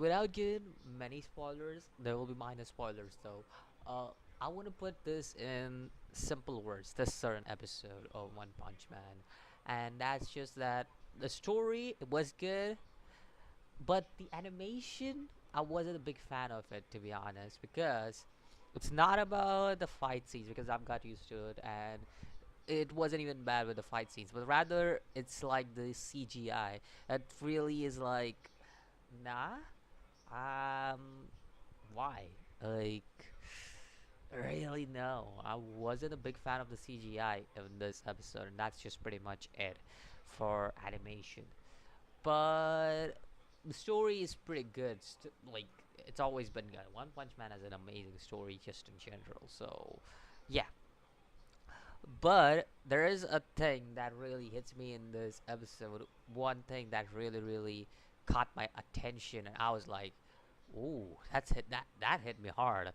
without giving many spoilers, there will be minor spoilers though. I want to put this in simple words. This certain episode of One Punch Man, and that's just that the story it was good, but the animation I wasn't a big fan of it, to be honest, because it's not about the fight scenes because I've got used to it, and it wasn't even bad with the fight scenes, but rather it's like the CGI. It really is like, nah, why? Like, really, no. I wasn't a big fan of the CGI in this episode, and that's just pretty much it for animation. But the story is pretty good. Like, it's always been good. One Punch Man has an amazing story just in general. So, yeah. But there is a thing that really hits me in this episode. One thing that really, really caught my attention, and I was like, "Ooh, that hit me hard."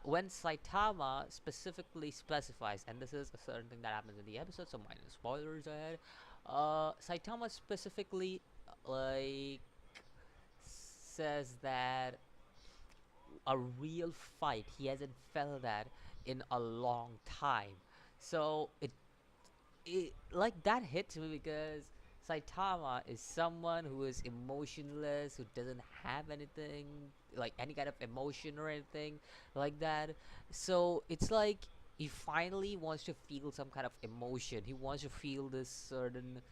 When Saitama specifically specifies, and this is a certain thing that happens in the episode, so minor spoilers ahead. Saitama specifically like says that a real fight he hasn't felt that in a long time. So it like that hits me because Saitama is someone who is emotionless, who doesn't have anything like any kind of emotion or anything like that. So it's like he finally wants to feel some kind of emotion. He wants to feel this certain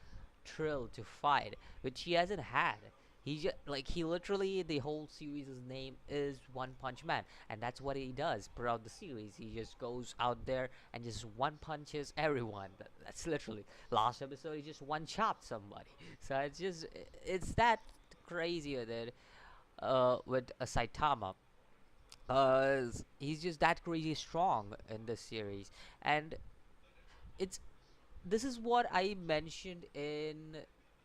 thrill to fight, which he hasn't had. He just like he literally the whole series' name is One Punch Man, and that's what he does throughout the series. He just goes out there and just one punches everyone. That's literally last episode. He just one chopped somebody. So it's that crazy with it. With Saitama, he's just that crazy strong in this series, and it's this is what I mentioned in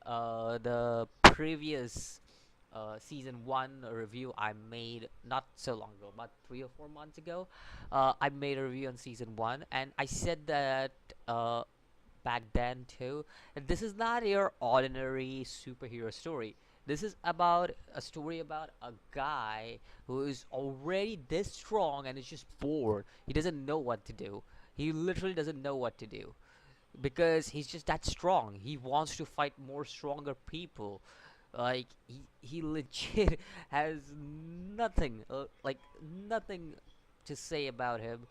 the previous season one review I made not so long ago, about 3 or 4 months ago. I made a review on season one, and I said that back then too. That this is not your ordinary superhero story. This is about a story about a guy who is already this strong and is just bored. He doesn't know what to do. He literally doesn't know what to do because he's just that strong. He wants to fight more stronger people. Like he legit has nothing, nothing to say about him.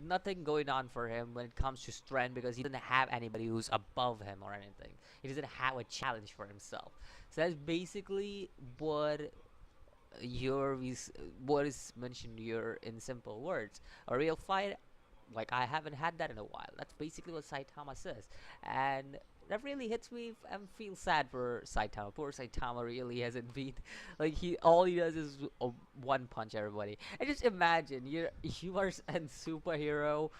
Nothing going on for him when it comes to strength because he doesn't have anybody who's above him or anything. He doesn't have a challenge for himself. So that's basically your what is mentioned here in simple words. A real fight, like I haven't had that in a while. That's basically what Saitama says, and that really hits me and feel sad for Saitama. Poor Saitama really hasn't been like he all he does is one punch everybody. And just imagine you are a superhero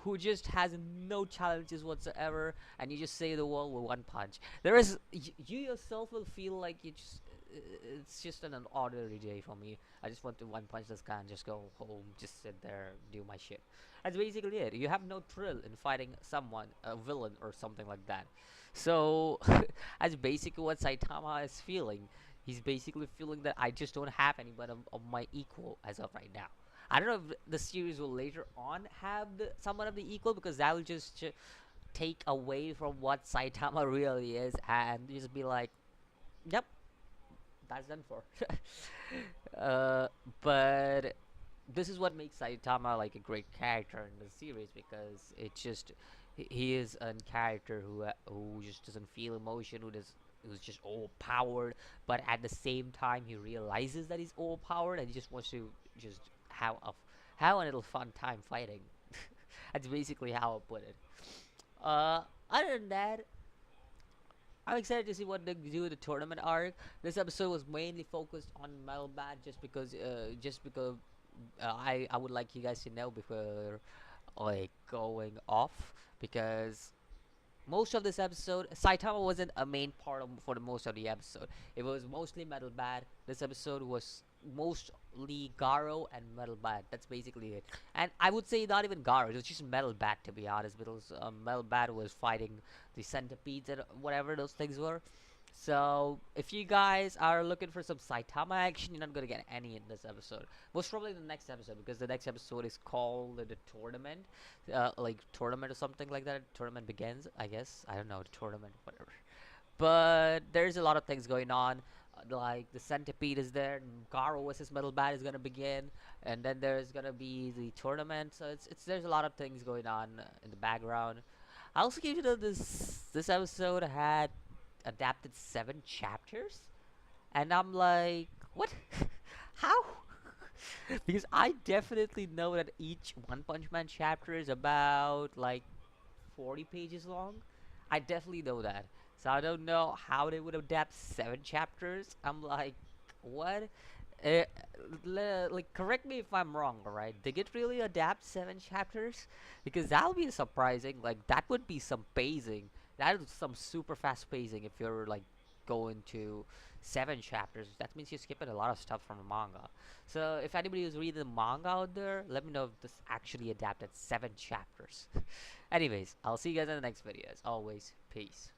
who just has no challenges whatsoever, and you just save the world with one punch. There is you yourself will feel like you just it's just an ordinary day for me. I just want to one punch this guy and just go home, just sit there, do my shit. That's basically it. You have no thrill in fighting someone, a villain or something like that. So that's basically what Saitama is feeling. He's basically feeling that I just don't have anybody of my equal as of right now. I don't know if the series will later on have someone of the equal because that will just take away from what Saitama really is and just be like, yep, that's done for. uh, but this is what makes Saitama like a great character in the series because it just he is a character who just doesn't feel emotion, who's just overpowered, but at the same time he realizes that he's overpowered and he just wants to just have a little fun time fighting. That's basically how I put it. Other than that, I'm excited to see what they do with the tournament arc. This episode was mainly focused on Metal Bat just because I would like you guys to know before like going off because most of this episode Saitama wasn't a main part of for the most of the episode. It was mostly Metal Bat. This episode was mostly Garo and Metal Bat. That's basically it. And I would say not even Garo. It was just Metal Bat to be honest, because Metal Bat was fighting the centipedes and whatever those things were. So if you guys are looking for some Saitama action, you're not gonna get any in this episode. Most probably the next episode, because the next episode is called the tournament, like tournament or something like that. Tournament begins, I guess. I don't know, the tournament, whatever. But there's a lot of things going on. Like the centipede is there, and Garo vs Metal Bat is gonna begin, and then there's gonna be the tournament. So it's there's a lot of things going on in the background. I also gave you this episode had adapted 7 chapters, and I'm like, what? How? Because I definitely know that each One Punch Man chapter is about like 40 pages long. I definitely know that. So I don't know how they would adapt 7 chapters. I'm like, what? Uh, like, correct me if I'm wrong, alright? They could really adapt 7 chapters? Because that'll be surprising. Like, that would be some pacing. That is some super fast pacing if you're, like, going to 7 chapters. That means you're skipping a lot of stuff from the manga. So, if anybody who's reading the manga out there, let me know if this actually adapted 7 chapters. Anyways, I'll see you guys in the next video. As always, peace.